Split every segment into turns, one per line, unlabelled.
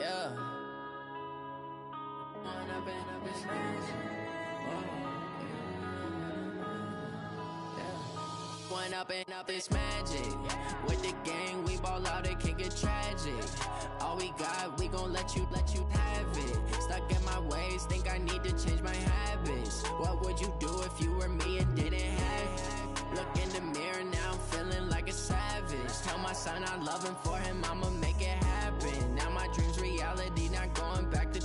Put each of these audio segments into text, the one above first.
Yeah. When I've been up, it's magic. Yeah. When up, it's magic. With the gang, we ball out, it can get tragic. All we got, we gon' let you have it. Stuck in my ways, think I need to change my habits. What would you do if you were me and didn't have it? Look in the mirror, now I'm feeling like a savage. Tell my son I love him, for him I'ma make it happen. Now my dream's reality, not going back to.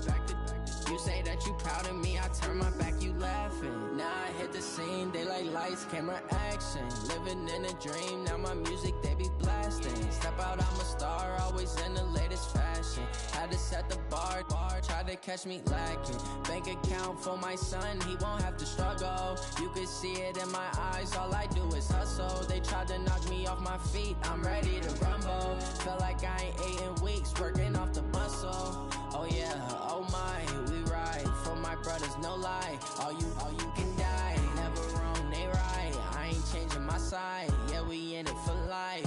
You say that you proud of me, I turn my back, you laughing. Now I hit the scene, they like lights, camera, action. Living in a dream, now my music, they be blasting. Step out, I'm a star, always in the latest fashion. Had to set the bar, try to catch me lacking. Bank account for my son, he won't have to struggle. You can see it in my eyes, all I do is hustle. They tried to knock me off my feet, I'm ready to rumble. Feel like I ain't ate in weeks, working off the muscle. Oh yeah, oh my, we ride for my brothers, no lie. All you can die, never wrong, they right. I ain't changing my side, yeah, we in it for life.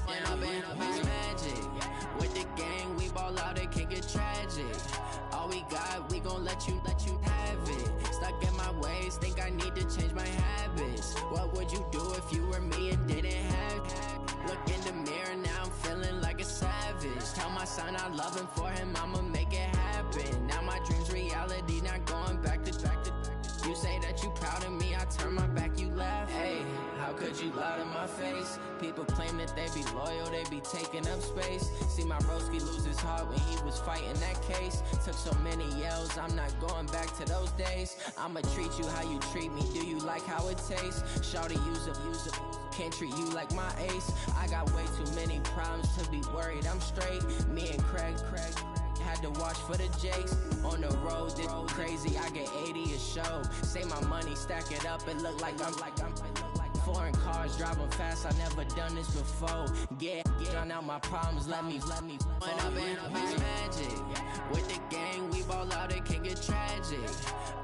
When I've been up, it's magic. With the gang, we ball out, it can get tragic. All we got, we gon' let you have it. Stuck in my ways, think I need to change my habits. What would you do if you were me and didn't have it? Look in the mirror, now I'm feeling like a savage. Tell my son I love him, for him I'ma make it happen. Now my dream's reality, not going back to. You say that you proud of me, I turn my back, you laugh. Hey, how could you lie to my face? People claim that they be loyal, they be taking up space. See my broski lose his heart when he was fighting that case. Took so many yells, I'm not going back to those days. I'ma treat you how you treat me, do you like how it tastes? Shawty, use up, can't treat you like my ace. I got way too many problems to be worried, I'm straight. Me and Craig had to watch for the Jakes. On the road, this crazy, I get 80 a show. Say my money, stack it up, it look like I'm foreign cars, driving fast, I never done this before. Get drown out my problems, let me When I've been up, it's magic. With the gang, we ball out, it can get tragic.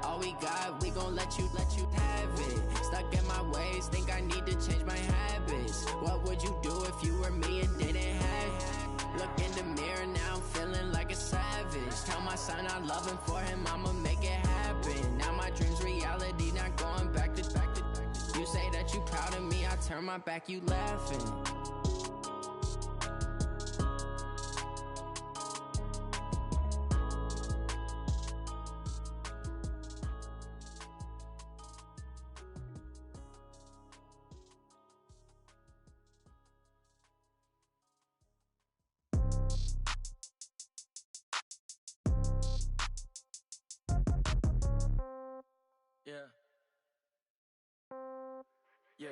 All we got, we gon' let you have it. Stuck in my ways, think I need to change my habits. What would you do if you were me and didn't have it? Look in the mirror, now I'm feeling like a savage. Tell my son I love him, for him I'ma make it happen. Now my dream's reality, not going back to. You say that you proud of me, I turn my back, you laughing.
Yeah. Yeah.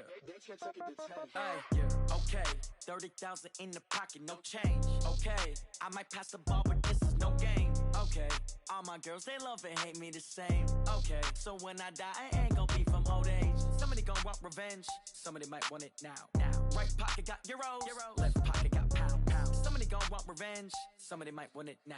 Hey, yeah. Okay. 30,000 in the pocket, no change. Okay. I might pass the ball, but this is no game. Okay. All my girls, they love and hate me the same. Okay. So when I die, I ain't gon' be from old age. Somebody gon' want revenge. Somebody might want it now. Right pocket got euros. Left pocket got pound. Somebody gon' want revenge. Somebody might want it now.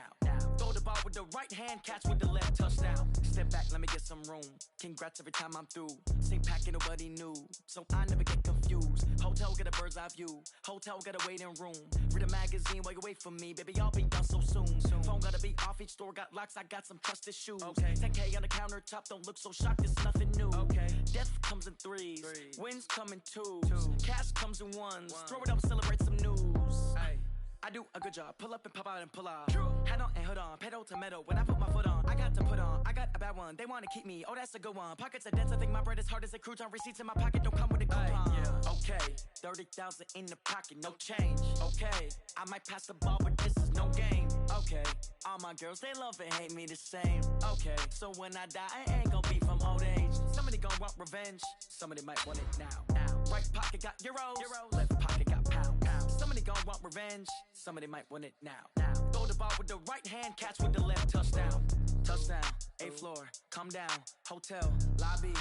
Throw the ball with the right hand, catch with the left, touchdown. Step back, let me get some room. Congrats every time I'm through. Same packet, nobody knew, so I never get confused. Hotel get a bird's eye view. Hotel got a waiting room. Read a magazine while you wait for me, baby. I'll be done so soon. Phone gotta be off, each store got locks. I got some trusted shoes. 10K on the countertop, don't look so shocked. It's nothing new. Death comes in threes. Wins come in twos. Cash comes in ones. Throw it up, celebrate some news. I do a good job, pull up and pop out and pull out. Head on and hood on, pedal to metal. When I put my foot on, I got to put on. I got a bad one, they wanna keep me, oh that's a good one. Pockets are dense, I think my bread is hard as a crouton. Receipts in my pocket don't come with a coupon. Okay, 30,000 in the pocket, no change. Okay, I might pass the ball, but this is no game. Okay, all my girls, they love and hate me the same. Okay, so when I die, I ain't gon' be from old age. Somebody gon' want revenge, somebody might want it now. Right pocket got euros. Left pocket got pound. Somebody gon' want revenge, somebody might want it now. Throw the ball with the right hand, catch with the left, touchdown. Touchdown, 8th floor, come down, hotel, lobby.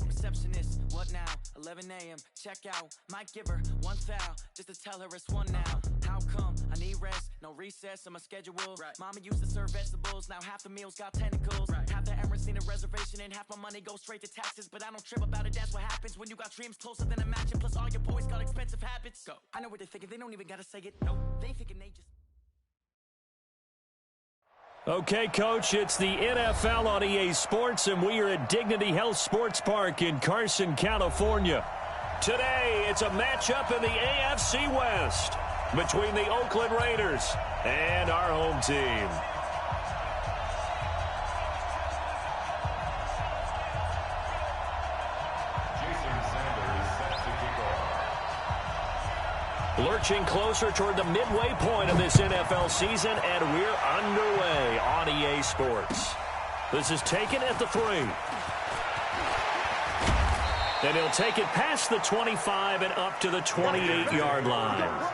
Receptionist, what now? 11 a.m., check out. Might give her one foul, just to tell her it's one now. How come? I need rest, no recess on my schedule. Mama used to serve vegetables, now half the meals got tentacles. Half the errands need a reservation and half my money goes straight to taxes. But I don't trip about it, that's what happens when you got dreams closer than a match. Plus all your boys got expensive habits. Go. I know what they're thinking, they don't even gotta say it. No, they thinking they just...
Okay, Coach, it's the NFL on EA Sports, and we are at Dignity Health Sports Park in Carson, California. Today, it's a matchup in the AFC West between the Oakland Raiders and our home team. Lurching closer toward the midway point of this NFL season, and we're underway on EA Sports. This is taken at the 3. And he'll take it past the 25 and up to the 28-yard line.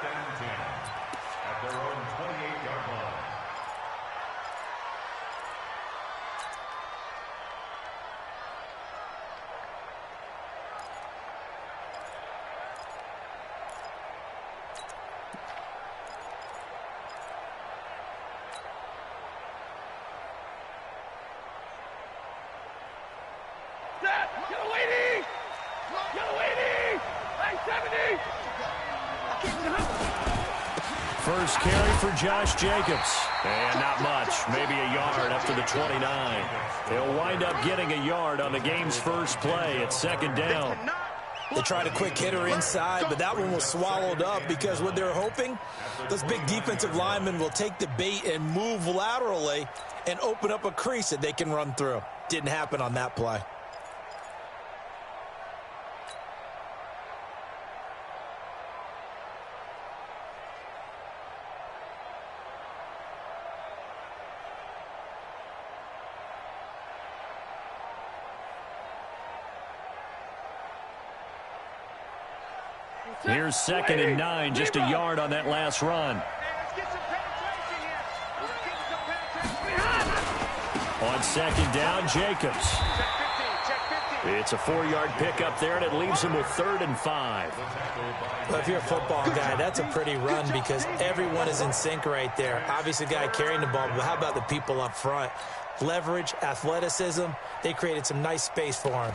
First carry for Josh Jacobs. And not much. Maybe a yard up to the 29. He'll wind up getting a yard on the game's first play. It's second down.
They tried a quick hitter inside, but that one was swallowed up because what they're hoping, those big defensive linemen will take the bait and move laterally and open up a crease that they can run through. Didn't happen on that play.
Here's 2nd and 9, just a yard on that last run. On 2nd down, Jacobs. It's a 4-yard pickup there, and it leaves him with 3rd and 5.
Well, if you're a football guy, that's a pretty run because everyone is in sync right there. Obviously, the guy carrying the ball, but how about the people up front? Leverage, athleticism, they created some nice space for him.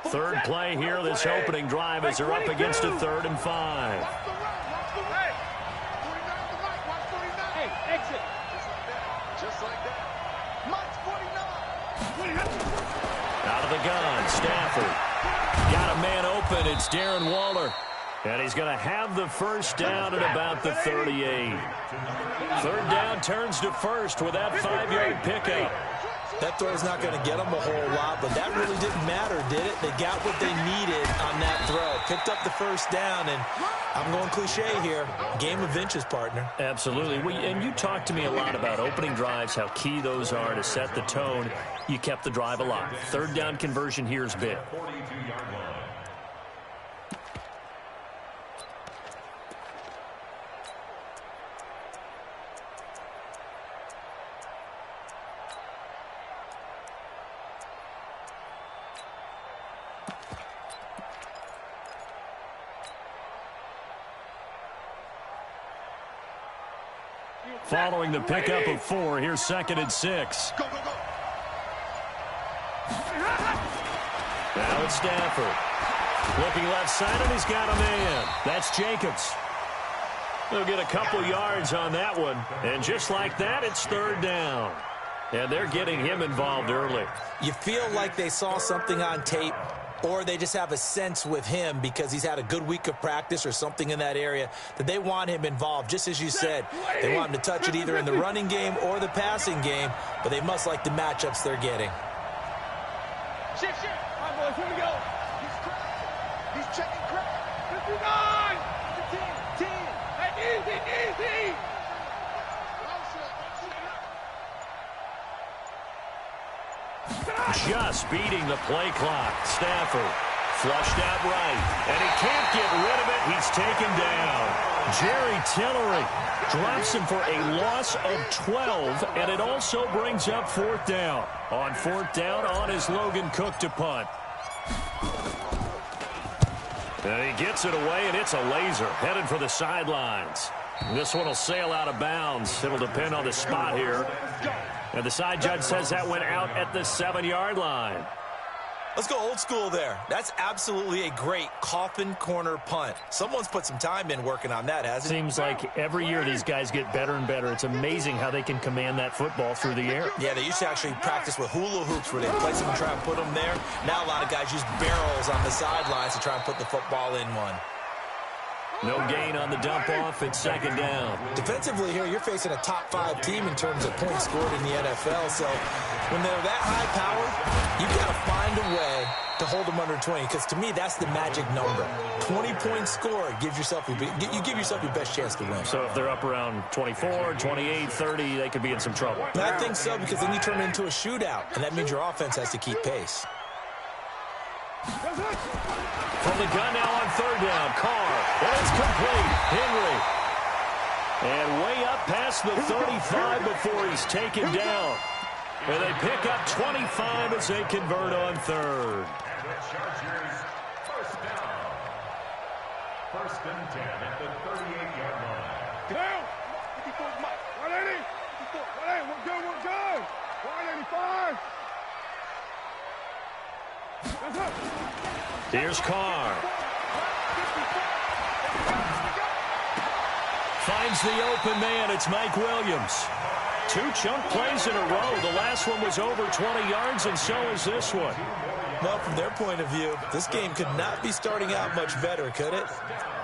Third play here, this opening drive as they're up against a 3rd and 5. Out of the gun, Stafford. Got a man open, it's Darren Waller. And he's going to have the first down at about the 38. 3rd down turns to first with that 5-yard pickup.
That throw is not going to get them a whole lot, but that really didn't matter, did it? They got what they needed on that throw. Picked up the first down, and I'm going cliche here. Game of inches, partner.
Absolutely. And you talked to me a lot about opening drives, how key those are to set the tone. You kept the drive alive. 3rd down conversion here is big. Following the pickup of 4, here's 2nd and 6.
Go, go, go.
Now it's Stafford. Looking left side, and he's got a man. That's Jacobs. They'll get a couple yards on that one. And just like that, it's 3rd down. And they're getting him involved early.
You feel like they saw something on tape, or they just have a sense with him because he's had a good week of practice or something in that area that they want him involved. Just as you said, they want him to touch it either in the running game or the passing game, but they must like the matchups they're getting.
Shift, shift. All right, boys, here we go. He's cracked. He's checking crack. 59. 10. Hey, easy.
Just beating the play clock. Stafford flushed out right, and he can't get rid of it. He's taken down. Jerry Tillery drops him for a loss of 12, and it also brings up 4th down. On 4th down, on is Logan Cook to punt. And he gets it away, and it's a laser headed for the sidelines. This one will sail out of bounds. It'll depend on the spot here. And the side judge says that went out at the 7-yard line.
Let's go old school there. That's absolutely a great coffin corner punt. Someone's put some time in working on that, hasn't it?
Seems like every year these guys get better and better. It's amazing how they can command that football through the air.
Yeah, they used to actually practice with hula hoops where they place them and try and put them there. Now a lot of guys use barrels on the sidelines to try and put the football in one.
No gain on the dump off. It's 2nd down.
Defensively here, you're facing a top 5 team in terms of points scored in the NFL. So when they're that high power, you've got to find a way to hold them under 20. Because to me, that's the magic number. 20 points scored gives yourself you give yourself your best chance to win.
So if they're up around 24, 28, 30, they could be in some trouble.
And I think so, because then you turn it into a shootout, and that means your offense has to keep pace.
From the gun now on 3rd down, Carr, and it's complete. Henry. And way up past the 35 before he's taken down. And they pick up 25 as they convert on 3rd.
First and 10 at the 38-yard line.
Down. 180. 180. We're good. We're good. 185. That's up.
Here's Carr. Finds the open man. It's Mike Williams. 2 chunk plays in a row. The last one was over 20 yards, and so is this one.
Well, from their point of view, this game could not be starting out much better, could it?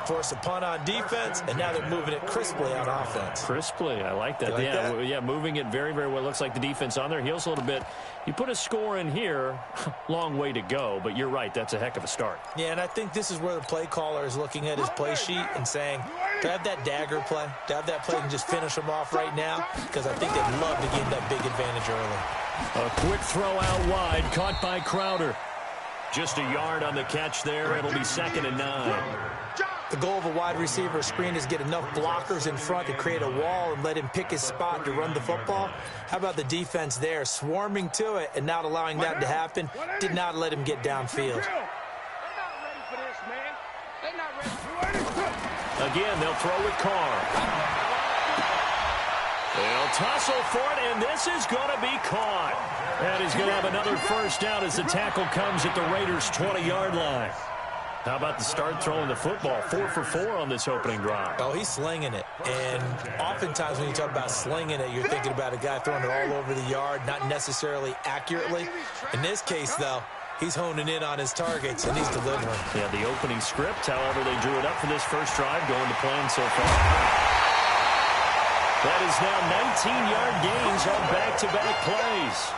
Force a punt on defense, and now they're moving it crisply on offense.
Crisply, I like that. Yeah, moving it very, very well. Looks like the defense on their heels a little bit. You put a score in here, long way to go, but you're right, that's a heck of a start.
Yeah, and I think this is where the play caller is looking at his play sheet and saying, to have that dagger play, to have that play and just finish them off right now, because I think they'd love to gain that big advantage early.
A quick throw out wide, caught by Crowder. Just a yard on the catch there. It'll be 2nd and 9.
The goal of a wide receiver screen is get enough blockers in front to create a wall and let him pick his spot to run the football. How about the defense there, swarming to it and not allowing that to happen? Did not let him get downfield.
Again, they'll throw with Carr. They'll tussle for it, and this is going to be caught. And he's going to have another first down as the tackle comes at the Raiders' 20-yard line. How about the start throwing the football? 4 for 4 on this opening drive.
Oh, he's slinging it. And oftentimes when you talk about slinging it, you're thinking about a guy throwing it all over the yard, not necessarily accurately. In this case, though, he's honing in on his targets, and he's delivering.
Yeah, the opening script, however, they drew it up for this first drive, going to plan so far. That is now 19-yard gains on back-to-back plays.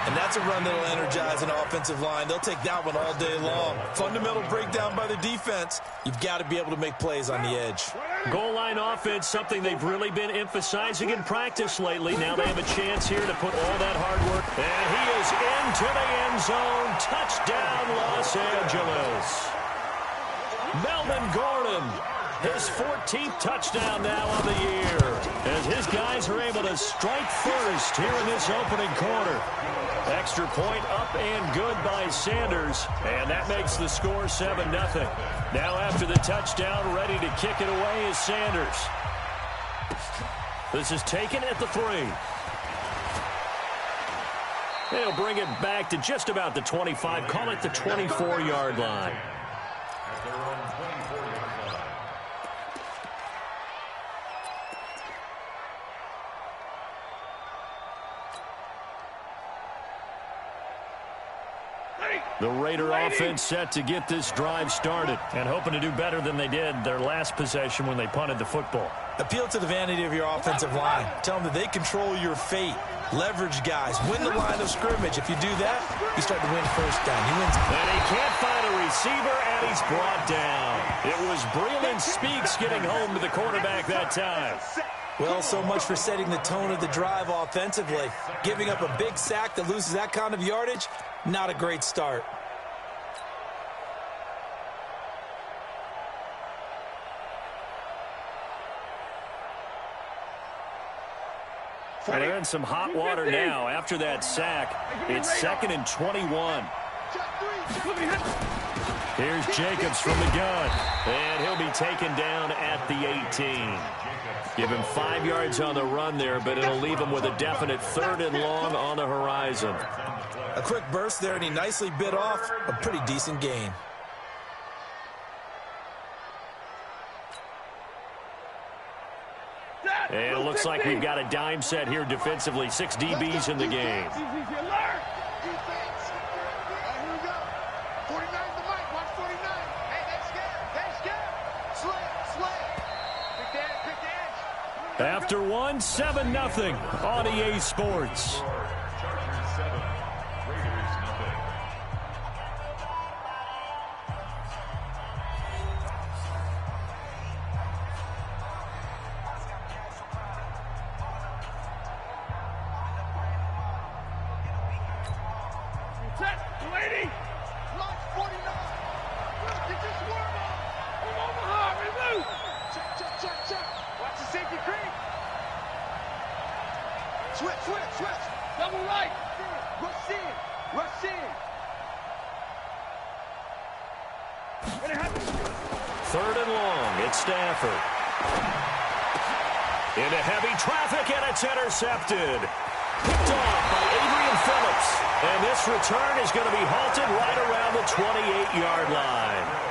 And that's a run that'll energize an offensive line. They'll take that one all day long. Fundamental breakdown by the defense. You've got to be able to make plays on the edge.
Goal line offense, something they've really been emphasizing in practice lately. Now they have a chance here to put all that hard work. And he is into the end zone. Touchdown, Los Angeles. Melvin Gordon, his 14th touchdown now on the year, as his guys are able to strike first here in this opening quarter. Extra point up and good by Sanders, and that makes the score 7-0. Now after the touchdown, ready to kick it away is Sanders. This is taken at the 3. They'll bring it back to just about the 25, call it the 24-yard line. The Raider offense set to get this drive started and hoping to do better than they did their last possession when they punted the football.
Appeal to the vanity of your offensive line. Tell them that they control your fate. Leverage guys. Win the line of scrimmage. If you do that, you start to win first down. He wins.
And he can't find a receiver, and he's brought down. It was Breland Speaks getting home to the quarterback that time.
Well, so much for setting the tone of the drive offensively. Giving up a big sack that loses that kind of yardage, not a great start.
Well, they're in some hot water now. After that sack, it's 2nd and 21. Here's Jacobs from the gun, and he'll be taken down at the 18. Give him 5 yards on the run there, but it'll leave him with a definite 3rd and long on the horizon.
A quick burst there, and he nicely bit off a pretty decent gain.
And it looks like we've got a dime set here defensively. 6 DBs in the game. After 1, 7-0 on EA Sports. Into heavy traffic, and it's intercepted. Picked off by Adrian Phillips. And this return is going to be halted right around the 28-yard line.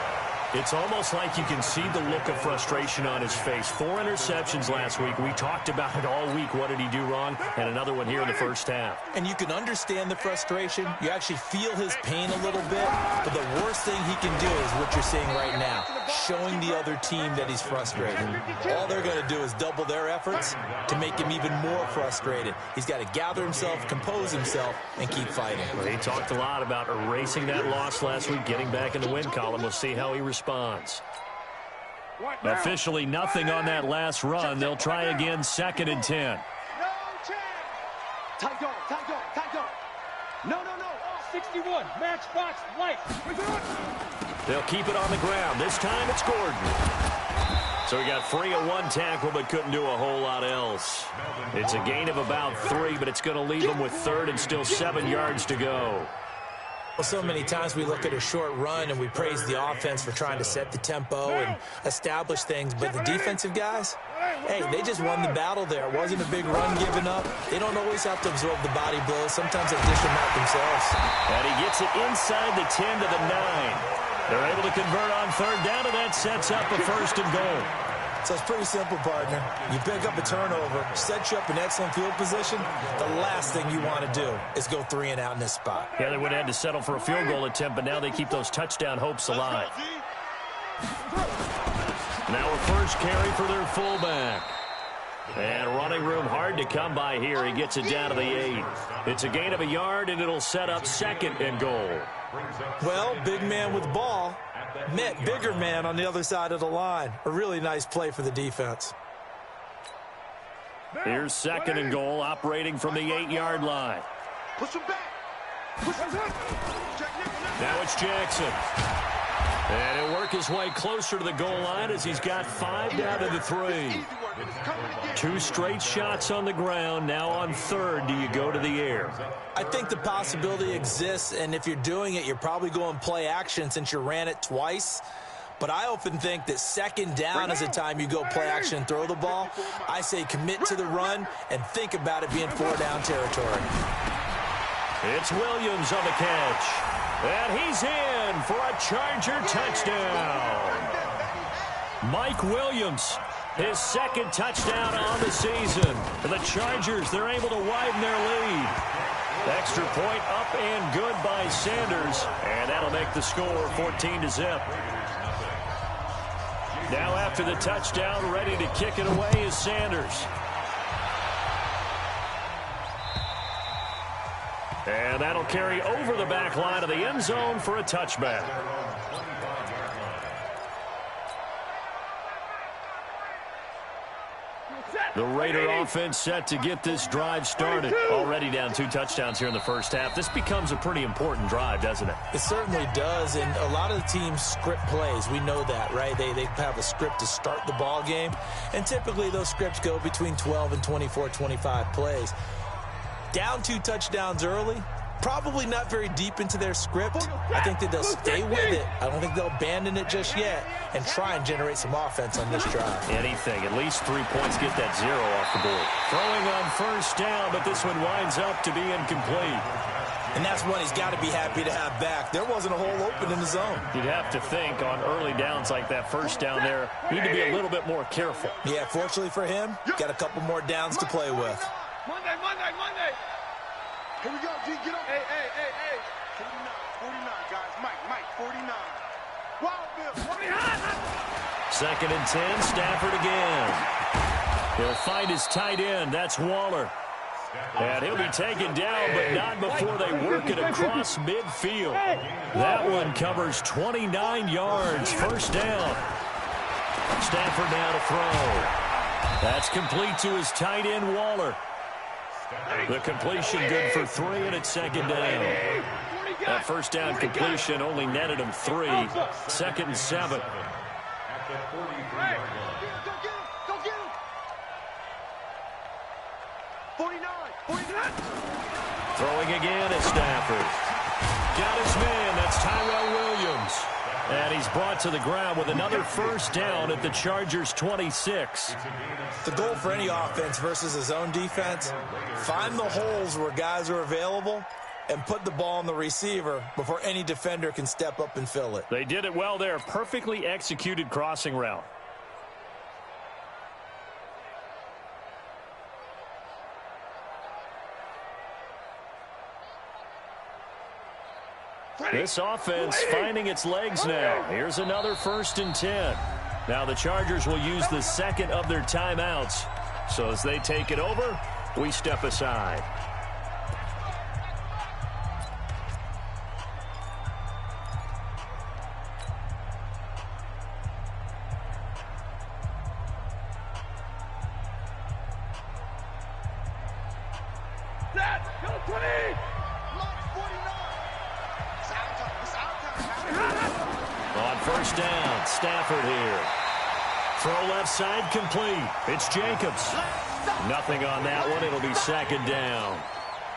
It's almost like you can see the look of frustration on his face. 4 interceptions last week. We talked about it all week. What did he do wrong? And another one here in the first half.
And you can understand the frustration. You actually feel his pain a little bit. But the worst thing he can do is what you're seeing right now, showing the other team that he's frustrated. All they're going to do is double their efforts to make him even more frustrated. He's got to gather himself, compose himself, and keep fighting.
Well, he talked a lot about erasing that loss last week, getting back in the win column. We'll see how he responds. Officially nothing on that last run. They'll try again, 2nd and 10.
Tight dog. No. 61, matchbox, light.
They'll keep it on the ground. This time it's Gordon. So he got free of 1 tackle, but couldn't do a whole lot else. It's a gain of about 3, but it's going to leave him with 3rd and still 7 yards to go.
Well, so many times we look at a short run and we praise the offense for trying to set the tempo and establish things, but the defensive guys, hey, they just won the battle there. It wasn't a big run given up. They don't always have to absorb the body blows. Sometimes they dish them out themselves.
And he gets it inside the 10 to the 9. They're able to convert on 3rd down, and that sets up a 1st and goal.
So it's pretty simple, partner. You pick up a turnover, set you up in excellent field position. The last thing you want to do is go 3 and out in this spot.
Yeah, they would have had to settle for a field goal attempt, but now they keep those touchdown hopes alive. Now a first carry for their fullback. And running room hard to come by here. He gets it down to the 8. It's a gain of a yard, and it'll set up 2nd and goal.
Well, big man with ball met bigger man on the other side of the line. A really nice play for the defense.
Here's 2nd and goal, operating from the 8-yard line.
Push him back.
Now it's Jackson. And he'll work his way closer to the goal line as he's got 5 down to the 3. 2 straight shots on the ground. Now on 3rd, do you go to the air?
I think the possibility exists, and if you're doing it, you're probably going play action since you ran it twice. But I often think that 2nd down is the time you go play action and throw the ball. I say commit to the run and think about it being 4-down territory.
It's Williams on the catch. And he's in for a Charger touchdown. Mike Williams, his 2nd touchdown on the season. And the Chargers, they're able to widen their lead. Extra point up and good by Sanders. And that'll make the score 14-0. Now after the touchdown, ready to kick it away is Sanders. And that'll carry over the back line of the end zone for a touchback. The Raider offense set to get this drive started. Already down 2 touchdowns here in the first half. This becomes a pretty important drive, doesn't it?
It certainly does, and a lot of the teams script plays. We know that, right? They have a script to start the ball game, and typically those scripts go between 12 and 24, 25 plays. Down 2 touchdowns early, Probably not very deep into their script. I think that they'll stay with it. I don't think they'll abandon it just yet and try and generate some offense on this drive.
Anything. At least 3 points get that 0 off the board. Throwing on first down, but this one winds up to be incomplete.
And that's one he's got to be happy to have back. There wasn't a hole open in the zone.
You'd have to think on early downs like that first down there, need to be a little bit more careful.
Yeah, fortunately for him, got a couple more downs to play with.
Monday. Here we go, G, get up. Hey. 49, guys. Mike, 49. Wild Bill.
2nd and 10, Stafford again. He'll find his tight end. That's Waller. And he'll be taken down, but not before they work it across midfield. That one covers 29 yards. First down. Stafford now to throw. That's complete to his tight end, Waller. The completion good for 3, and it's 2nd down. That first down completion only netted him 3. 2nd and 7.
At the 43-yard line.
Go get him. 49.
Throwing again at Stafford. Got his man. That's Tyrell Williams. And he's brought to the ground with another first down at the Chargers' 26.
The goal for any offense versus a zone defense, find the holes where guys are available and put the ball on the receiver before any defender can step up and fill it.
They did it well there. Perfectly executed crossing route. This offense finding its legs now. Here's another 1st and 10. Now the Chargers will use the 2nd of their timeouts. So as they take it over, we step aside. On first down, Stafford here. Throw left side complete. It's Jacobs. Nothing on that one. It'll be 2nd down.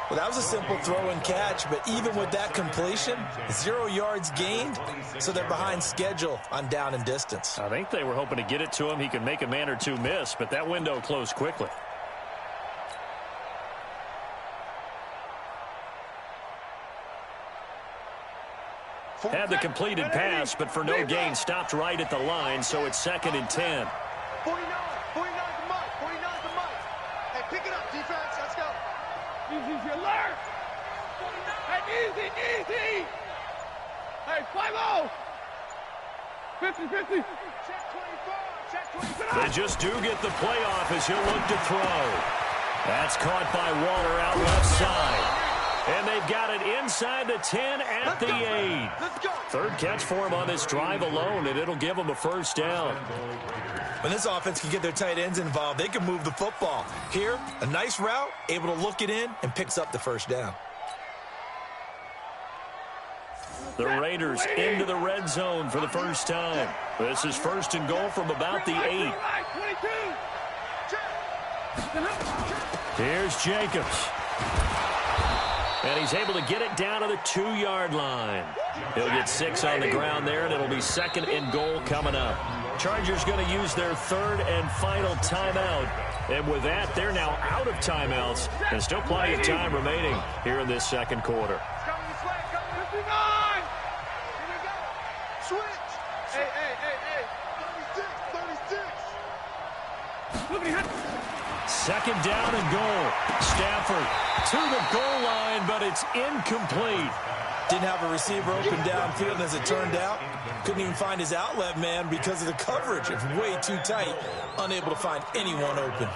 Well, that was a simple throw and catch, but even with that completion, 0 yards gained, so they're behind schedule on down and distance.
I think they were hoping to get it to him. He could make a man or two miss, but that window closed quickly. Had the completed pass, but for no gain, stopped right at the line, so it's 2nd and 10.
49 to Mike. Hey, pick it up, defense. Let's go. Easy alert. Hey, easy. Hey, 5-0. 50. Check 25.
They just do get the playoff as he'll look to throw. That's caught by Waller out left side. And they've got it inside the 10 at the 8. Third catch for him on this drive alone, and it'll give him a first down.
When this offense can get their tight ends involved, they can move the football. Here, a nice route, able to look it in, and picks up the first down.
The Raiders into the red zone for the first time. This is 1st and goal from about the 8. Here's Jacobs. And he's able to get it down to the 2-yard line. He'll get 6 on the ground there, and it'll be 2nd and goal coming up. Chargers going to use their 3rd and final timeout. And with that, they're now out of timeouts, and still plenty of time remaining here in this 2nd quarter.
Switch. Hey. 36.
2nd down and goal. Stafford to the goal line, but it's incomplete.
Didn't have a receiver open downfield, and as it turned out, couldn't even find his outlet man because of the coverage. It's way too tight, unable to find anyone open.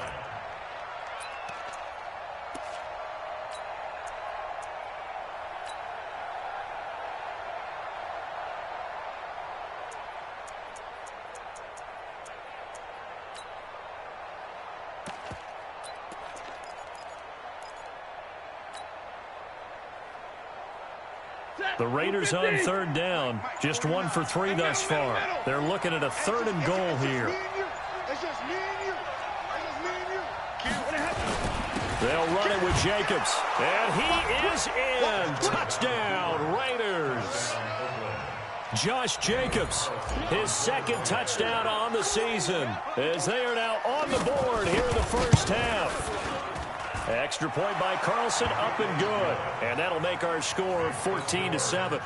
The Raiders on 3rd down, just 1 for 3 thus far. They're looking at a 3rd and goal here. They'll run it with Jacobs. And he is in. Touchdown, Raiders. Josh Jacobs, his second touchdown on the season, as they are now on the board here in the first half. Extra point by Carlson, up and good. And that'll make our score 14-7.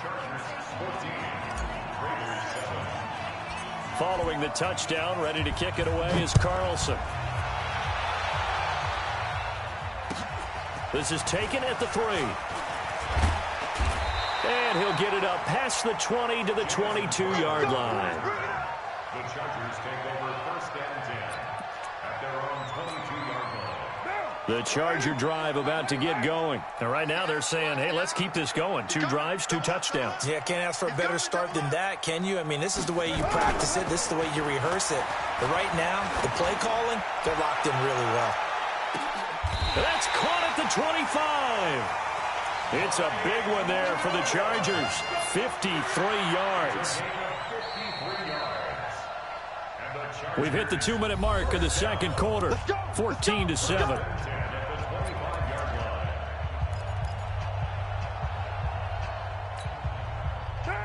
Following the touchdown, ready to kick it away is Carlson. This is taken at the 3. And he'll get it up past the 20 to the 22-yard line.
The Chargers take over first and 10 at their own 22-yard line.
The Charger drive about to get going. And right now they're saying, hey, let's keep this going. 2 drives, 2 touchdowns.
Yeah, can't ask for a better start than that, can you? I mean, this is the way you practice it. This is the way you rehearse it. But right now, the play calling, they're locked in really well.
That's caught at the 25. It's a big one there for the Chargers. 53 yards. We've hit the 2-minute mark of the second quarter. 14-7.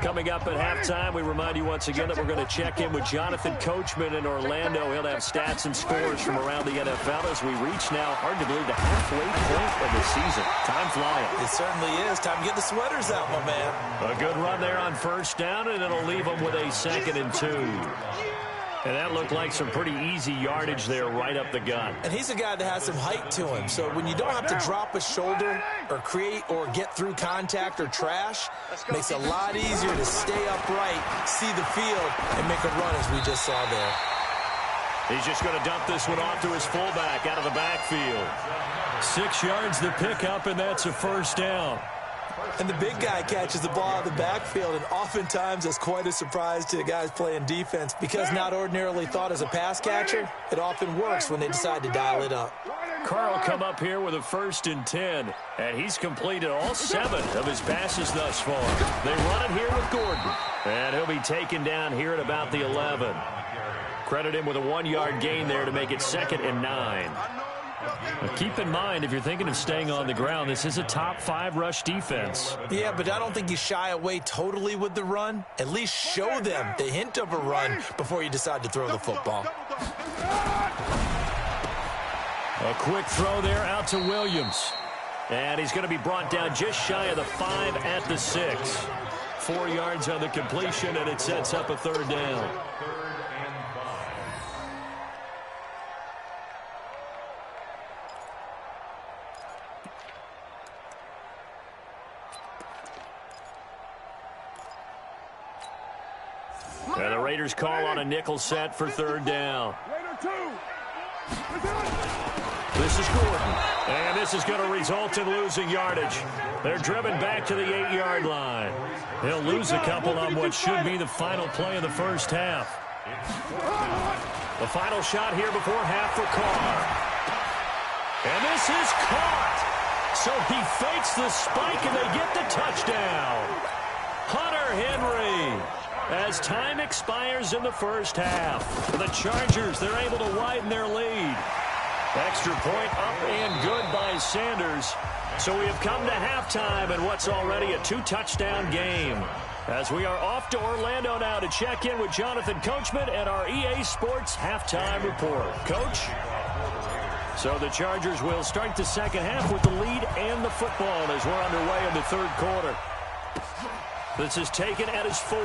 Coming up at halftime, we remind you once again that we're going to check in with Jonathan Coachman in Orlando. He'll have stats and scores from around the NFL as we reach now, hard to believe, the halfway point of the season. Time flying.
It certainly is. Time to get the sweaters out, my man.
A good run there on first down, and it'll leave them with a 2nd and 2. And that looked like some pretty easy yardage there right up the gut.
And he's a guy that has some height to him. So when you don't have to drop a shoulder or create or get through contact or trash, makes it a lot easier to stay upright, see the field, and make a run as we just saw there.
He's just going to dump this one off to his fullback out of the backfield. 6 yards the pickup, and that's a first down.
And the big guy catches the ball out of the backfield, and oftentimes that's quite a surprise to the guys playing defense because not ordinarily thought as a pass catcher, it often works when they decide to dial it up.
Carl come up here with a 1st and 10, and he's completed all 7 of his passes thus far. They run it here with Gordon, and he'll be taken down here at about the 11. Credit him with a 1-yard gain there to make it 2nd and 9. Now keep in mind, if you're thinking of staying on the ground, this is a top 5 rush defense.
Yeah, but I don't think you shy away totally with the run. At least show them the hint of a run before you decide to throw the football.
A quick throw there out to Williams. And he's going to be brought down just shy of the 5 at the 6. 4 yards on the completion, and it sets up a 3rd down. And the Raiders call on a nickel set for 3rd down. This is Gordon. And this is going to result in losing yardage. They're driven back to the 8-yard line. They'll lose a couple on what should be the final play of the first half. The final shot here before half for Carr. And this is caught. So he fakes the spike and they get the touchdown. Hunter Henry. As time expires in the first half, the Chargers, they're able to widen their lead. Extra point up and good by Sanders. So we have come to halftime in what's already a 2-touchdown game. As we are off to Orlando now to check in with Jonathan Coachman and our EA Sports halftime report. Coach? So the Chargers will start the second half with the lead and the football as we're underway in the 3rd quarter. This is taken at his 4.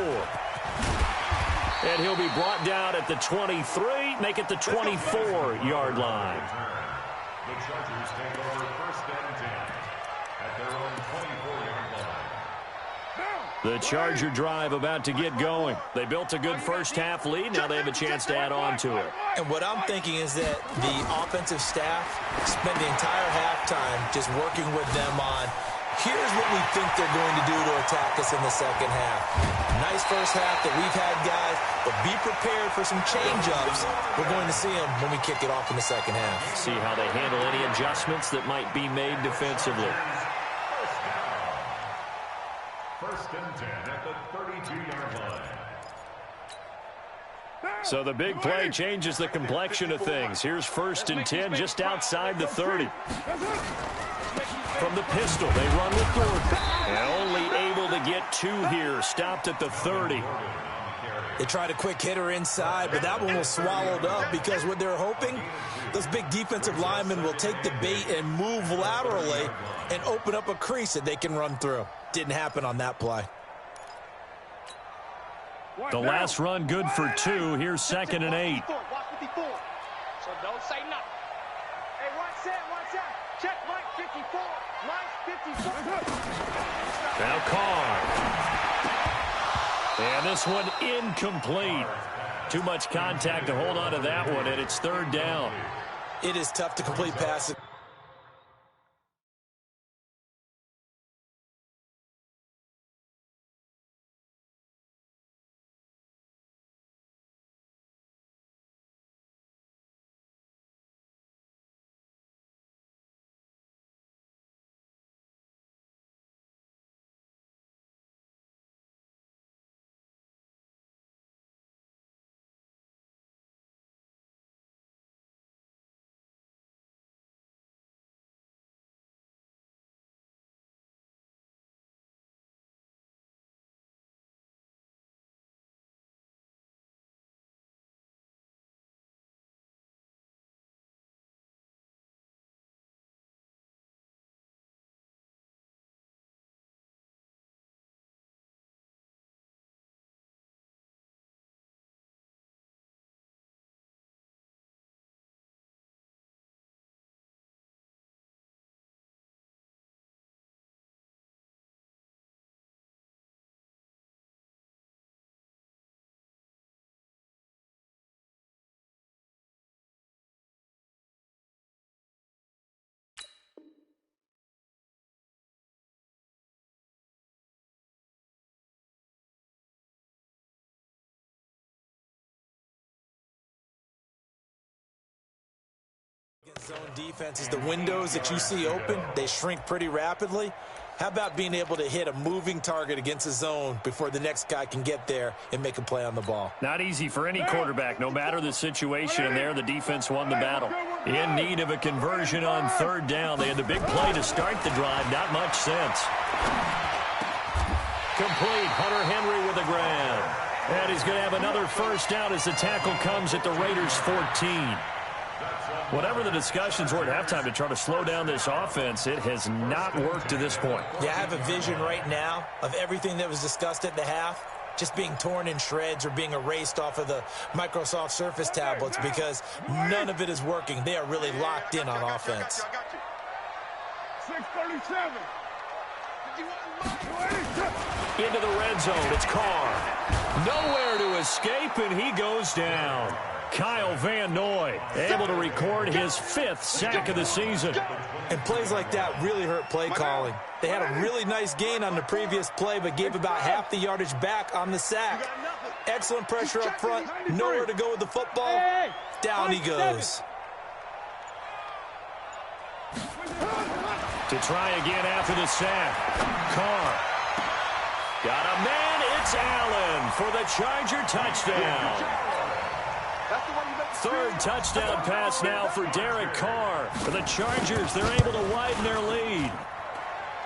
And he'll be brought down at the 23, make it the 24-yard line.
The Chargers take over first and 10 at their own 24-yard line.
The Charger drive about to get going. They built a good first half lead. Now they have a chance to add on to it.
And what I'm thinking is that the offensive staff spent the entire halftime just working with them on here's what we think they're going to do to attack us in the second half. Nice first half that we've had, guys, but be prepared for some change-ups. We're going to see them when we kick it off in the second half.
See how they handle any adjustments that might be made defensively.
First and 10 at the 32-yard line.
So the big play changes the complexion of things. Here's 1st and 10 just outside the 30. From the pistol, they run with Gordon. And only able to get 2 here, stopped at the 30.
They tried a quick hitter inside, but that one was swallowed up because what they're hoping, those big defensive linemen will take the bait and move laterally and open up a crease that they can run through. Didn't happen on that play.
The last run good for 2. Here's 2nd and 8.
So don't say nothing. Hey, watch that. Check Mike 54. Mike 54.
Now Carr. And this one incomplete. Too much contact to hold on to that one, and it's 3rd down.
It is tough to complete passes. Zone defense is the windows that you see open. They shrink pretty rapidly. How about being able to hit a moving target against a zone before the next guy can get there and make a play on the ball?
Not easy for any quarterback, no matter the situation. And there, the defense won the battle. In need of a conversion on 3rd down. They had the big play to start the drive. Not much sense. Complete. Hunter Henry with a grab. And he's going to have another 1st down as the tackle comes at the Raiders' 14. Whatever the discussions were at halftime to try to slow down this offense, it has not worked to this point.
Yeah, I have a vision right now of everything that was discussed at the half just being torn in shreds or being erased off of the Microsoft Surface tablets because none of it is working. They are really locked in on offense.
637.
Into the red zone, it's Carr. Nowhere to escape, and he goes down. Kyle Van Noy able to record his 5th sack of the season.
And plays like that really hurt play calling. They had a really nice gain on the previous play, but gave about half the yardage back on the sack. Excellent pressure up front. Nowhere to go with the football. Down he goes.
To try again after the sack. Carr. Got a man. It's Allen for the Charger touchdown. 3rd touchdown pass now for Derek Carr. For the Chargers, they're able to widen their lead.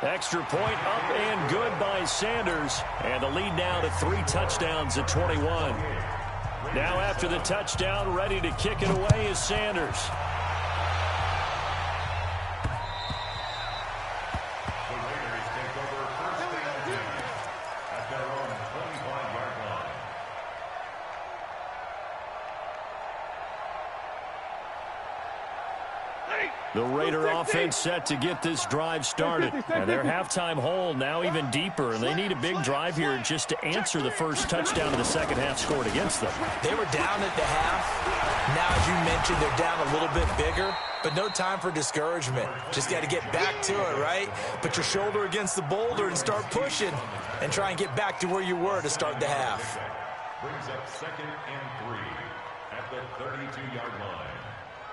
Extra point up and good by Sanders. And the lead now to 3 touchdowns at 21. Now after the touchdown, ready to kick it away is Sanders. The Raider offense set to get this drive started. And their halftime hole now even deeper. And they need a big drive here just to answer the first touchdown of the second half scored against them.
They were down at the half. Now, as you mentioned, they're down a little bit bigger. But no time for discouragement. Just got to get back to it, right? Put your shoulder against the boulder and start pushing. And try and get back to where you were to start the half.
Brings up 2nd and 3 at the 32-yard line.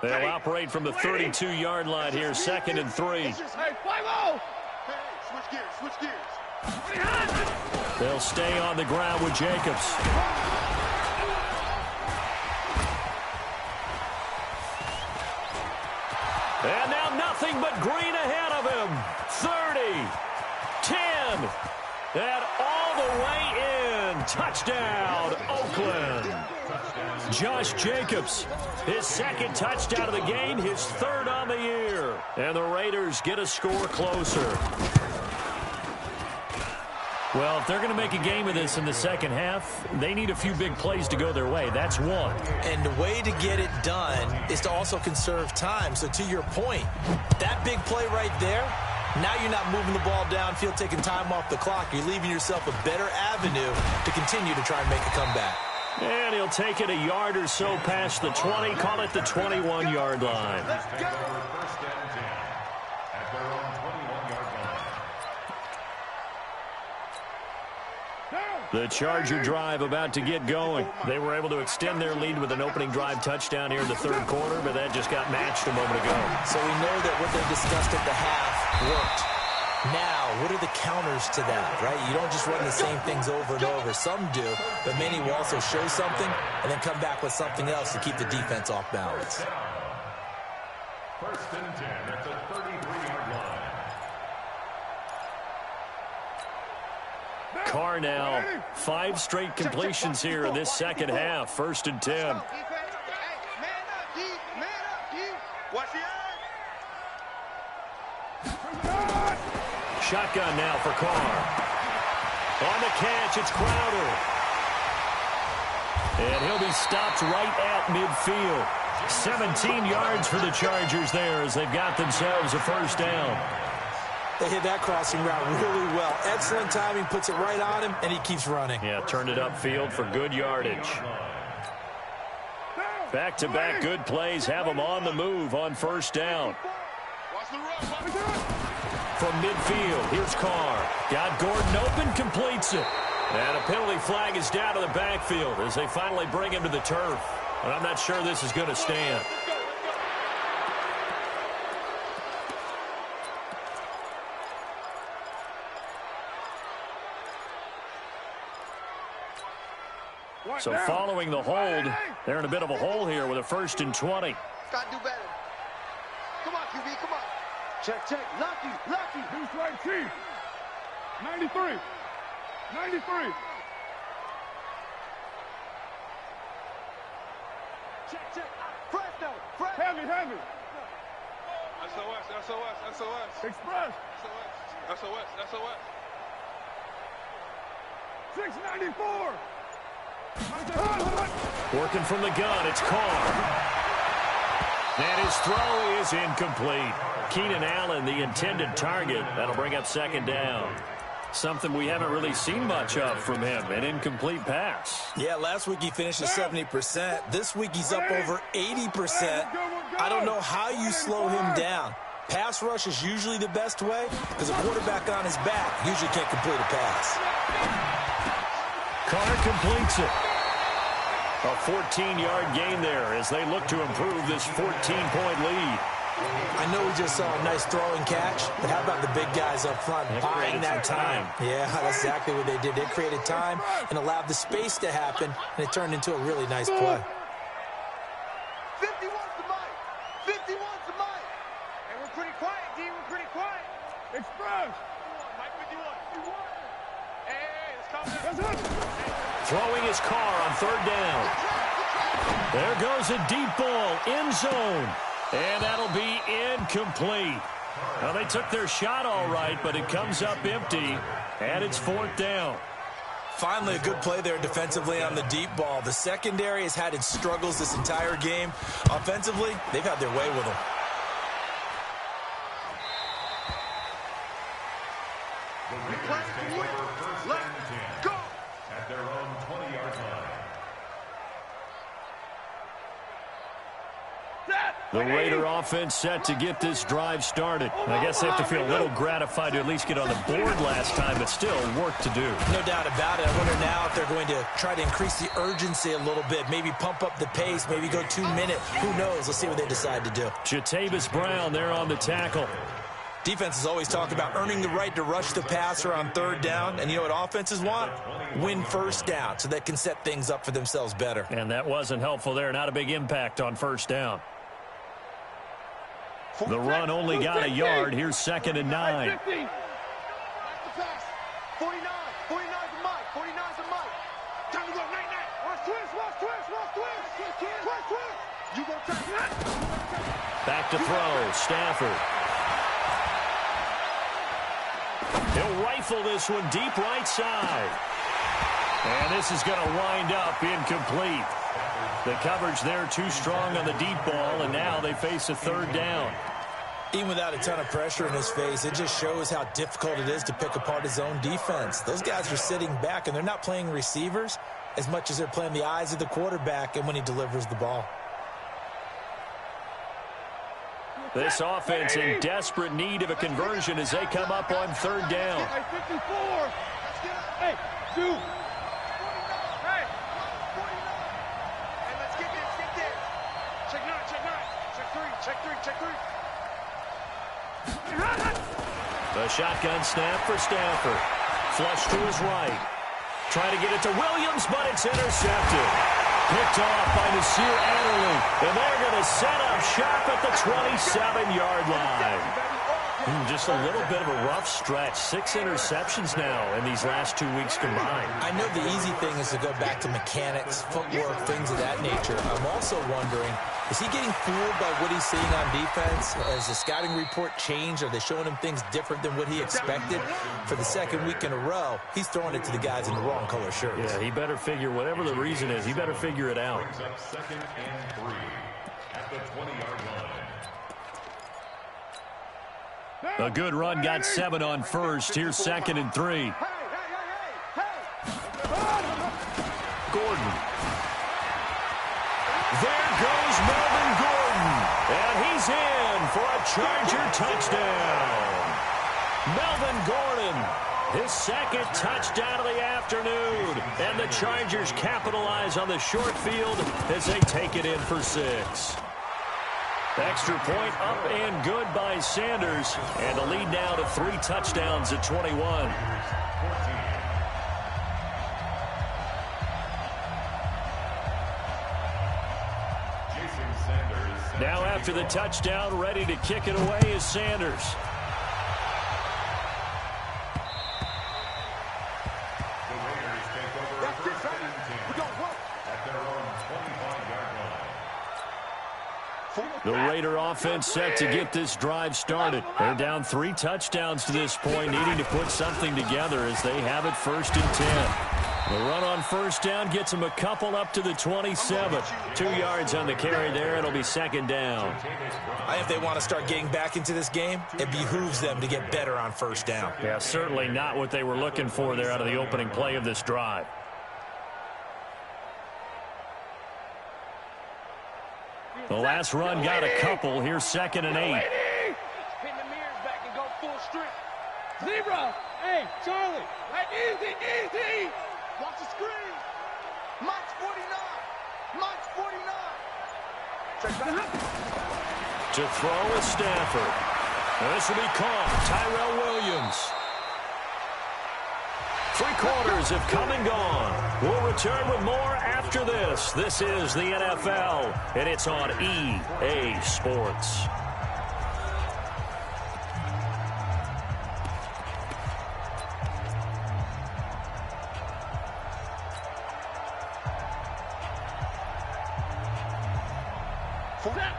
They'll operate from the 32-yard line here, 2nd and 3.
Hey, 5-0. Hey, switch gears.
They'll stay on the ground with Jacobs. And now nothing but green ahead of him. 30, 10, and all the way in. Touchdown, Oakland. Josh Jacobs, his second touchdown of the game, his third on the year. And the Raiders get a score closer. Well, if they're going to make a game of this in the second half, they need a few big plays to go their way. That's one.
And the way to get it done is to also conserve time. So to your point, that big play right there, now you're not moving the ball downfield, taking time off the clock. You're leaving yourself a better avenue to continue to try and make a comeback.
And he'll take it a yard or so past the 20, call it the 21-yard line.
Let's go. First and 10 at their own 21-yard line.
The Charger drive about to get going. They were able to extend their lead with an opening drive touchdown here in the third quarter, but that just got matched a moment ago.
So we know that what they discussed at the half worked. Now, what are the counters to that, right? You don't just run the same things over and over. Some do, but many will also show something and then come back with something else to keep the defense off balance.
First and 10 at the 33-yard line.
Carr now, 5 straight completions here in this second half. First and 10.
Man up, D. Man up, D. Watch the eye.
Shotgun now for Carr. On the catch, it's Crowder. And he'll be stopped right at midfield. 17 yards for the Chargers there as they've got themselves a first down.
They hit that crossing route really well. Excellent timing, puts it right on him, and he keeps running.
Yeah, turned it upfield for good yardage. Back-to-back good plays have them on the move on first down. From midfield, here's Carr. Got Gordon open, completes it. And a penalty flag is down to the backfield as they finally bring him to the turf. And I'm not sure this is going to stand. So following the hold, they're in a bit of a hole here with a first and 20.
Got to do better. Come on, QB, come on. Check. Lucky.
Who's right, Chief? 93.
Check. Presto.
Heavy.
SOS.
Express.
SOS.
694.
Working from the gun, it's Carr. And his throw is incomplete. Keenan Allen, the intended target. That'll bring up second down. Something we haven't really seen much of from him, an incomplete pass.
Yeah, last week he finished at 70%. This week he's up over 80%. I don't know how you slow him down. Pass rush is usually the best way because a quarterback on his back usually can't complete a pass.
Carr completes it. A 14-yard gain there as they look to improve this 14-point lead.
I know we just saw a nice throwing catch, but how about the big guys up front buying that time? Yeah, that's exactly what they did. They created time and allowed the space to happen, and it turned into a really nice play.
51's the mic. 51's the mic. And we're pretty quiet, D. We're pretty quiet.
Express.
Mike 51. Hey, let's calm down.
Throwing his Carr on third down. There goes a deep ball, end zone. And that'll be incomplete. Now, they took their shot all right, but it comes up empty, and it's fourth down.
Finally, a good play there defensively on the deep ball. The secondary has had its struggles this entire game. Offensively, they've had their way with them.
The Raiders take over first and 10 at their own 20-yard line.
The Raider offense set to get this drive started. I guess they have to feel a little gratified to at least get on the board last time, but still work to do.
No doubt about it. I wonder now if they're going to try to increase the urgency a little bit, maybe pump up the pace, maybe go 2 minutes. Who knows? Let's see what they decide to do.
Jatavis Brown there on the tackle.
Defenses always talk about earning the right to rush the passer on third down, and you know what offenses want? Win first down so they can set things up for themselves better.
And that wasn't helpful there. Not a big impact on first down. The run only got a yard. Here's 2nd and 9.
50.
49. 49's a Mike. 49's a Mike.
Time to go. Night. Watch twist.
You gonna touch that?
Back to throw. Stafford. He'll rifle this one deep right side. And this is going to wind up incomplete. The coverage there too strong on the deep ball, and now they face a 3rd down.
Even without a ton of pressure in his face, it just shows how difficult it is to pick apart his own defense. Those guys are sitting back, and they're not playing receivers as much as they're playing the eyes of the quarterback and when he delivers the ball.
This offense in desperate need of a conversion as they come up on 3rd down.
Hey, 54. Hey, 2. Hey,
49. Hey, let's get this.
check 9. Check 3.
The shotgun snap for Stafford. Flush to his right. Trying to get it to Williams, but it's intercepted. Picked off by Nasir Adderley. And they're going to set up shop at the 27-yard line. Just a little bit of a rough stretch. 6 interceptions now in these last 2 weeks combined.
I know the easy thing is to go back to mechanics, footwork, things of that nature. I'm also wondering, is he getting fooled by what he's seeing on defense? Has the scouting report changed? Are they showing him things different than what he expected? For the 2nd week in a row, he's throwing it to the guys in the wrong color shirts.
Yeah, he better figure, whatever the reason is, he better figure it out.
Brings up 2nd and 3 at the 20-yard line.
A good run got 7 on 1st. Here's 2nd and 3. Gordon. There goes Melvin Gordon. And he's in for a Charger touchdown. Melvin Gordon, his 2nd touchdown of the afternoon. And the Chargers capitalize on the short field as they take it in for 6. Extra point up and good by Sanders. And the lead now to 3 touchdowns at 21. Now after the touchdown, ready to kick it away is Sanders.
The Raiders take over first and 10 at their own 25-yard line.
The Raider offense set to get this drive started. They're down 3 touchdowns to this point, needing to put something together as they have it 1st and 10. The run on 1st down gets them a couple up to the 27. 2 yards on the carry there. It'll be 2nd down.
If they want to start getting back into this game, it behooves them to get better on 1st down.
Yeah, certainly not what they were looking for there out of the opening play of this drive. The last run got a couple. Here's 2nd and 8.
Pin the mirrors back and go full strip. Zebra. Hey, Charlie. Right, easy.
Watch the screen. Mike's 49. Check that.
To throw is Stafford. Now this will be caught. Tyrell Williams. 3 quarters have come and gone. We'll return with more after this. This is the NFL, and it's on EA Sports.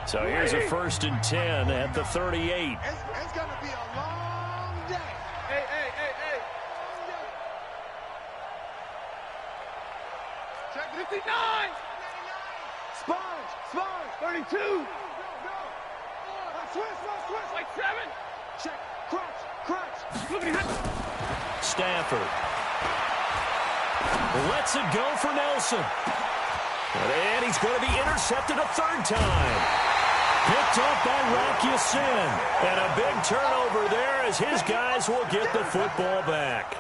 So here's a 1st and 10 at the 38.
It's going to be a long day.
Hey. Check 59.
Sponge.
32.
Go. Switch.
Like 7.
Check. Crunch.
Look at him.
Stafford lets it go for Nelson. And he's going to be intercepted a 3rd time. Picked up by Rock Ya-Sin. And a big turnover there as his guys will get the football back.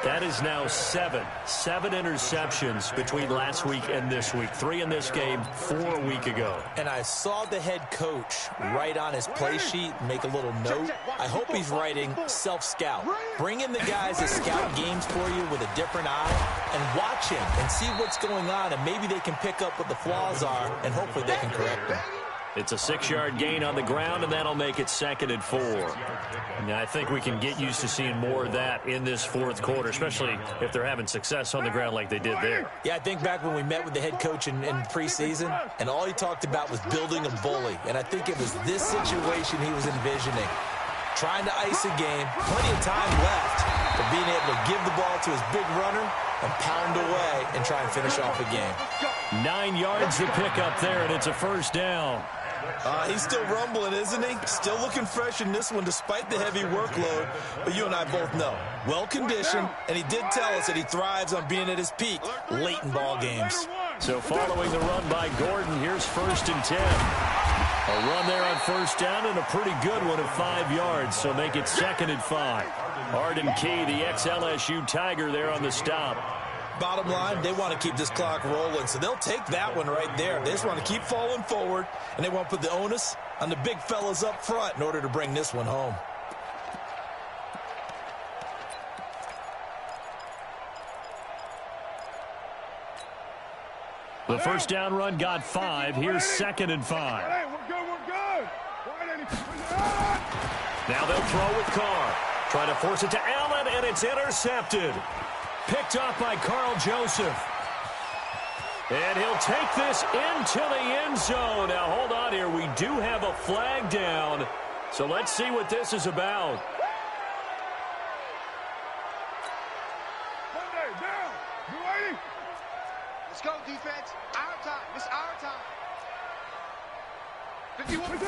That is now 7 interceptions between last week and this week. 3 in this game, 4 a week ago.
And I saw the head coach write on his play sheet, make a little note. I hope he's writing self-scout. Bring in the guys that scout games for you with a different eye and watch him and see what's going on, and maybe they can pick up what the flaws are, and hopefully they can correct them.
It's a 6-yard gain on the ground, and that'll make it 2nd and 4. Now, I think we can get used to seeing more of that in this fourth quarter, especially if they're having success on the ground like they did there.
Yeah, I think back when we met with the head coach in preseason, and all he talked about was building a bully. And I think it was this situation he was envisioning. Trying to ice a game, plenty of time left, but being able to give the ball to his big runner and pound away and try and finish off a game.
9 yards to pick up there, and it's a first down.
He's still rumbling, isn't he? Still looking fresh in this one despite the heavy workload. But you and I both know, well-conditioned, and he did tell us that he thrives on being at his peak late in ball games.
So following the run by Gordon, here's 1st and 10. A run there on first down and a pretty good one of 5 yards, so make it 2nd and 5. Arden Key, the ex-LSU Tiger, there on the stop.
Bottom line, they want to keep this clock rolling, so they'll take that one right there. They just want to keep falling forward, and they want to put the onus on the big fellas up front in order to bring this one home.
The first down run got 5. Here's 2nd and 5.
Hey, we're good.
Now they'll throw with Carr. Trying to force it to Allen, and it's intercepted. Picked off by Carl Joseph. And he'll take this into the end zone. Now, hold on here. We do have a flag down. So let's see what this is about.
Monday, down. You 80?
Let's go, defense. Our time. It's our time. 51.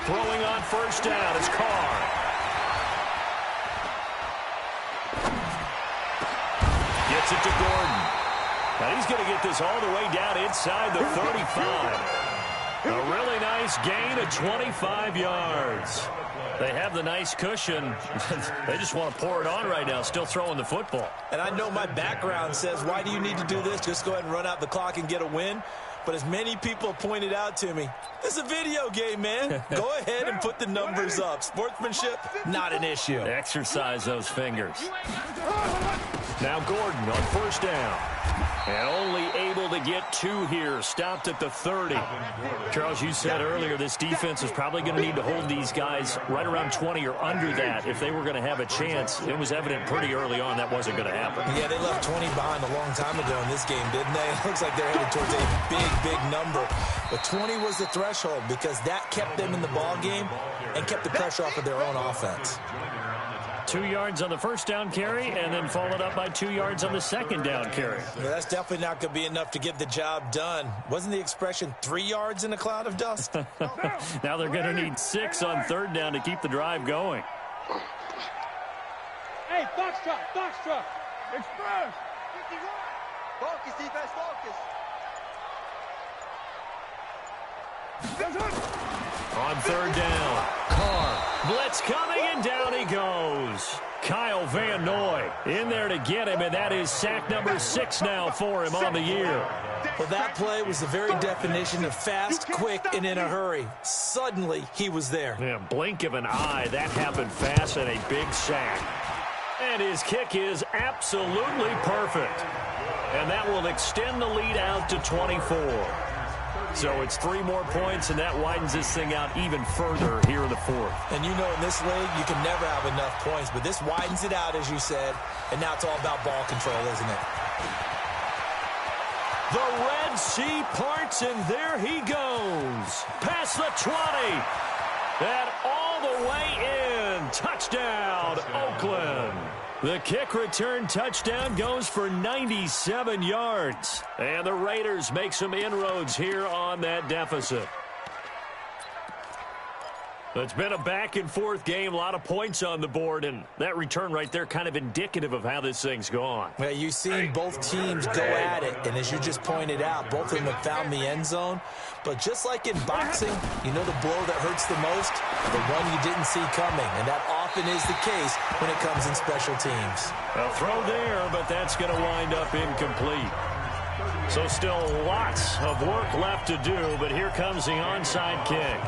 Throwing on first down is Carr. Gets it to Gordon. Now he's going to get this all the way down inside the 35. A really nice gain of 25 yards. They have the nice cushion. They just want to pour it on right now, still throwing the football.
And I know my background says, why do you need to do this? Just go ahead and run out the clock and get a win. But as many people pointed out to me, this is a video game, man. Go ahead and put the numbers up. Sportsmanship, not an issue.
Exercise those fingers. Now Gordon on first down. And only able to get 2 here. Stopped at the 30. Charles, you said earlier this defense is probably going to need to hold these guys right around 20 or under that if they were going to have a chance. It was evident pretty early on that wasn't going to happen.
Yeah, they left 20 behind a long time ago in this game, didn't they? It looks like they're headed towards a big number. But 20 was the threshold because that kept them in the ball game and kept the pressure off of their own offense.
2 yards on the first down carry, and then followed up by 2 yards on the second down carry.
Well, that's definitely not going to be enough to get the job done. Wasn't the expression 3 yards in a cloud of dust?
Now they're going to need 6 on third down to keep the drive going.
Hey, Foxtrot. Express.
51. Focus, defense, focus.
On third down, Carr, blitz coming, and down he goes. Kyle Van Noy in there to get him, and that is sack number 6 now for him on the year.
Well, that play was the very definition of fast, quick, and in a hurry. Suddenly, he was there.
Yeah, blink of an eye, that happened fast, and a big sack. And his kick is absolutely perfect. And that will extend the lead out to 24. So it's 3 more points, and that widens this thing out even further here in the fourth.
And you know in this league, you can never have enough points, but this widens it out, as you said, and now it's all about ball control, isn't it?
The Red Sea parts, and there he goes. Past the 20. And all the way in. Touchdown, Oakland. The kick return touchdown goes for 97 yards. And the Raiders make some inroads here on that deficit. It's been a back-and-forth game, a lot of points on the board, and that return right there kind of indicative of how this thing's gone.
Well, you've seen both teams go at it, and as you just pointed out, both of them have found the end zone. But just like in boxing, you know the blow that hurts the most? The one you didn't see coming, and that often is the case when it comes in special teams.
A throw there, but that's going to wind up incomplete. So still lots of work left to do, but here comes the onside kick.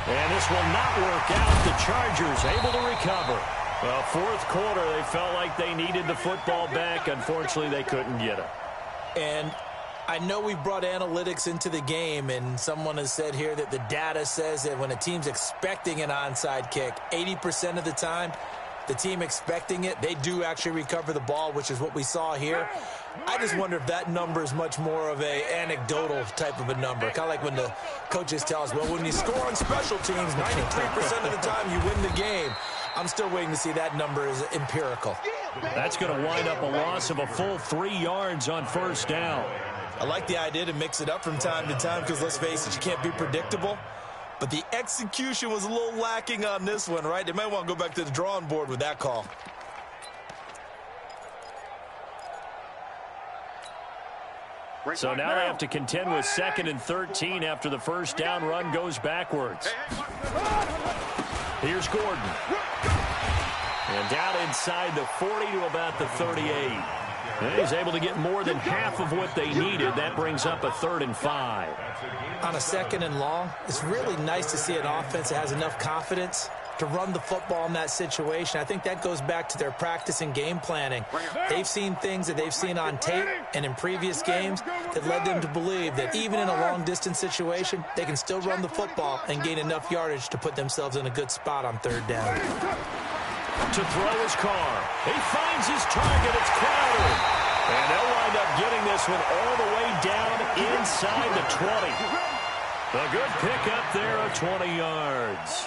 And this will not work out. The Chargers able to recover. Well, fourth quarter, they felt like they needed the football back. Unfortunately, they couldn't get it.
And I know we brought analytics into the game, and someone has said here that the data says that when a team's expecting an onside kick, 80% of the time, the team expecting it, they do actually recover the ball, which is what we saw here. I just wonder if that number is much more of a anecdotal type of a number. Kind of like when the coaches tell us, well, when you score on special teams, 93% of the time you win the game. I'm still waiting to see that number is empirical.
That's going to wind up a loss of a full 3 yards on first down.
I like the idea to mix it up from time to time because, let's face it, you can't be predictable. But the execution was a little lacking on this one, right? They might want to go back to the drawing board with that call.
So now they have to contend with 2nd and 13 after the first down run goes backwards. Here's Gordon. And down inside the 40 to about the 38. And he's able to get more than half of what they needed. That brings up a 3rd and 5.
On a 2nd and long, it's really nice to see an offense that has enough confidence to run the football in that situation. I think that goes back to their practice and game planning. They've seen things that they've seen on tape and in previous games that led them to believe that even in a long-distance situation, they can still run the football and gain enough yardage to put themselves in a good spot on 3rd down.
To throw his car. He finds his target. It's Crowder. And they'll wind up getting this one all the way down inside the 20. A good pickup there of 20 yards.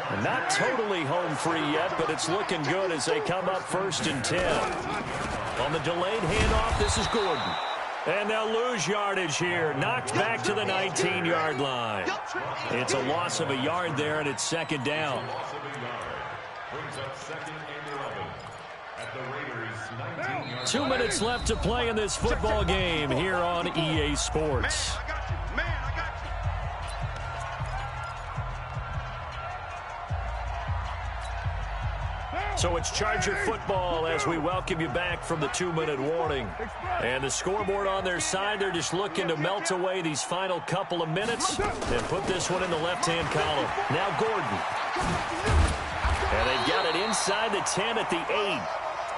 And not totally home free yet, but it's looking good as they come up 1st and 10. On the delayed handoff, this is Gordon. And they'll lose yardage here. Knocked back to the 19-yard line. It's a loss of a yard there, and it's 2nd down.
Brings up 2nd and 11 at the Raiders' 19-yard
2 minutes left to play in this football game here on EA Sports. So it's Charger football as we welcome you back from the 2-minute warning. And the scoreboard on their side, they're just looking to melt away these final couple of minutes and put this one in the left-hand column. Now Gordon. And they've got it inside the 10 at the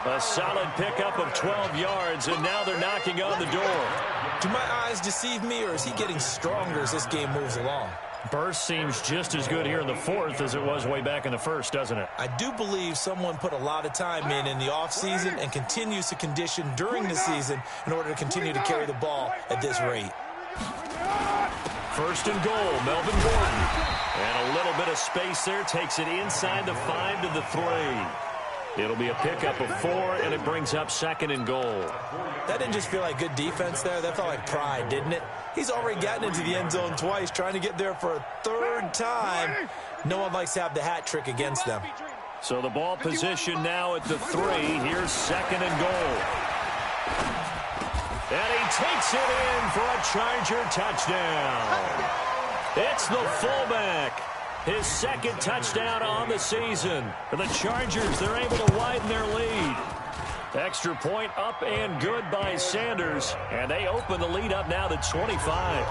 8. A solid pickup of 12 yards, and now they're knocking on the door.
Do my eyes deceive me, or is he getting stronger as this game moves along?
Burst seems just as good here in the 4th as it was way back in the 1st, doesn't it?
I do believe someone put a lot of time in the offseason and continues to condition during the season in order to continue to carry the ball at this rate.
1st and goal, Melvin Gordon. And a little bit of space there, takes it inside the 5 to the 3. It'll be a pickup of 4, and it brings up 2nd and goal.
That didn't just feel like good defense there. That felt like pride, didn't it? He's already gotten into the end zone twice, trying to get there for a 3rd time. No one likes to have the hat trick against them.
So the ball position now at the 3. Here's 2nd and goal. And he takes it in for a Charger touchdown. It's the fullback. His 2nd touchdown on the season. For the Chargers, they're able to widen their lead. Extra point up and good by Sanders. And they open the lead up now to 25.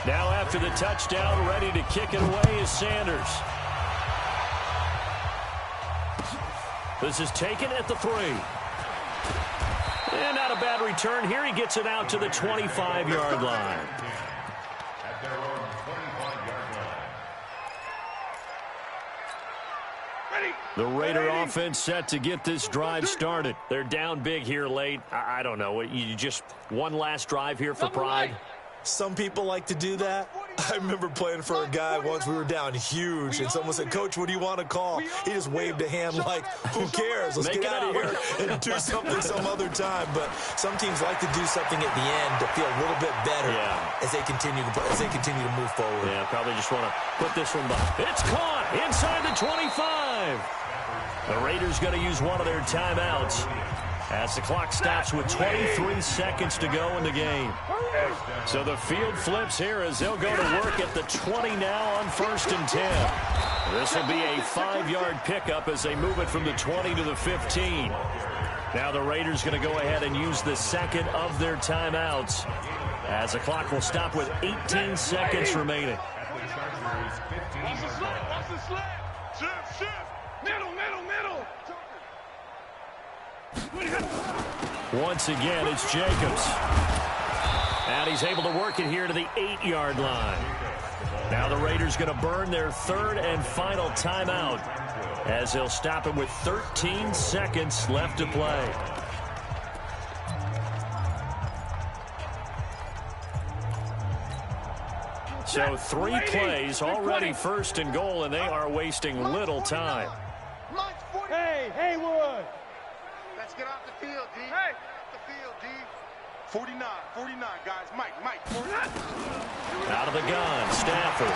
Now after the touchdown, ready to kick it away is Sanders. This is taken at the 3. And not a bad return here. He gets it out to the 25-yard line.
at their own 25-yard line.
The Raider offense set to get this drive started. They're down big here late. I don't know. You just one last drive here for pride.
Some people like to do that. I remember playing for a guy once. We were down huge, and someone said, "Coach, what do you want to call?" He just waved a hand like, "Who cares? Let's get out of here and do something some other time." But some teams like to do something at the end to feel a little bit better as they continue to move forward.
Yeah, probably just want to put this one by. It's caught inside the 25. The Raiders going to use one of their timeouts as the clock stops with 23 seconds to go in the game. So the field flips here as they'll go to work at the 20 now on 1st and 10. This will be a 5-yard pickup as they move it from the 20 to the 15. Now the Raiders going to go ahead and use the second of their timeouts as the clock will stop with 18 seconds remaining.
Watch the slip. Shift. Middle.
Once again, it's Jacobs. And he's able to work it here to the 8-yard line. Now the Raiders going to burn their third and final timeout as they'll stop it with 13 seconds left to play. So 3 plays already first and goal, and they are wasting little time.
Hey, Haywood.
Let's get off the field, D. Hey. Off the field, D. 49, guys. Mike, 49.
Out of the gun, Stafford.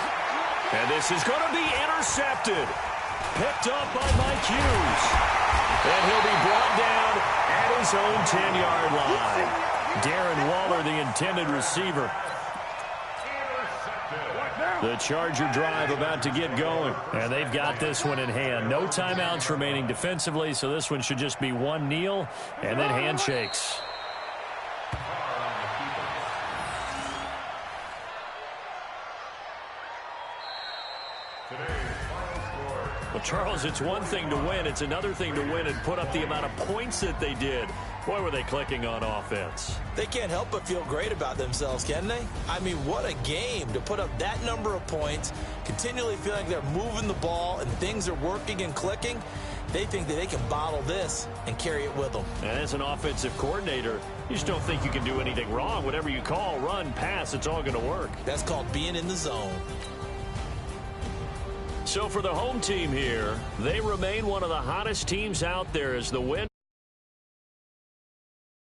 And this is going to be intercepted. Picked up by Mike Hughes. And he'll be brought down at his own 10-yard line. Darren Waller, the intended receiver. The Charger drive about to get going. And they've got this one in hand. No timeouts remaining defensively, so this one should just be one kneel and then handshakes. Well, Charles, it's one thing to win. It's another thing to win and put up the amount of points that they did. Boy, were they clicking on offense.
They can't help but feel great about themselves, can they? I mean, what a game to put up that number of points, continually feeling like they're moving the ball and things are working and clicking. They think that they can bottle this and carry it with them.
And as an offensive coordinator, you just don't think you can do anything wrong. Whatever you call, run, pass, it's all going to work.
That's called being in the zone.
So for the home team here, they remain one of the hottest teams out there as the win.